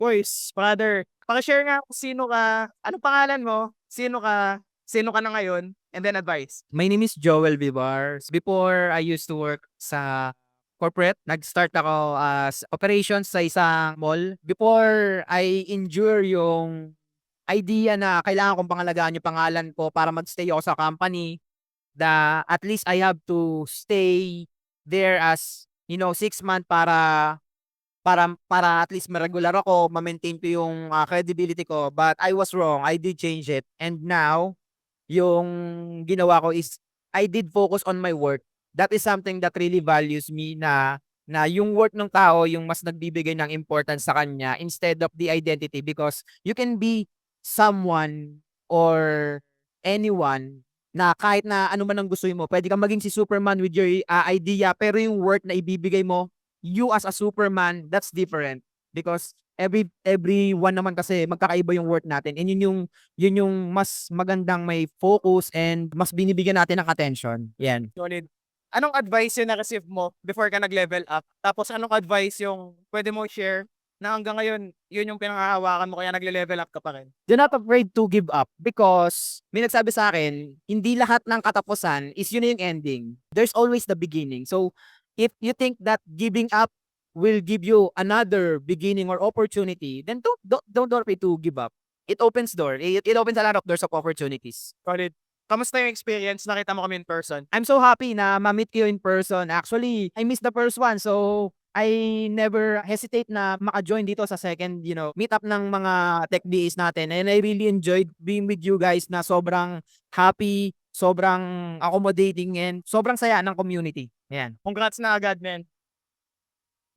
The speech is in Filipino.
Boys, brother, paki-share nga kung sino ka, anong pangalan mo, sino ka na ngayon, and then advice. My name is Joel Vivars. Before, I used to work sa corporate. Nag-start ako as operations sa isang mall. Before I endure yung idea na kailangan kong pangalagaan yung pangalan ko para mag-stay ako sa company, at least I have to stay there as, 6 months para at least ma-regular ako, ma-maintain ko yung credibility ko. But I was wrong. I did change it. And now, yung ginawa ko is I did focus on my work. That is something that really values me, na yung work ng tao yung mas nagbibigay ng importance sa kanya instead of the identity, because you can be someone or anyone na kahit na ano man ang gustuhin mo. Pwede kang maging si Superman with your idea, pero yung work na ibibigay mo, you as a Superman, that's different. Because everyone naman kasi magkakaiba yung work natin, and yun yung mas magandang may focus and mas binibigyan natin ng attention, 'yan. Solid. Anong advice yung na-receive mo before ka nag-level up? Tapos anong advice yung pwede mo share na hanggang ngayon, yun yung pinanghahawakan mo kaya nagle-level up ka pa rin? Do not afraid to give up, because may nagsabi sa akin, hindi lahat ng katapusan is yun na yung ending. There's always the beginning. So, if you think that giving up will give you another beginning or opportunity, then don't afraid to give up. It opens it opens a lot of doors of opportunities. Solid. Kamusta yung experience? Nakita mo kami in person? I'm so happy na ma-meet you in person. Actually, I missed the first one, so I never hesitate na maka-join dito sa second, meetup ng mga tech BAs natin. And I really enjoyed being with you guys, na sobrang happy, sobrang accommodating, and sobrang saya ng community. Ayan. Congrats na agad, man.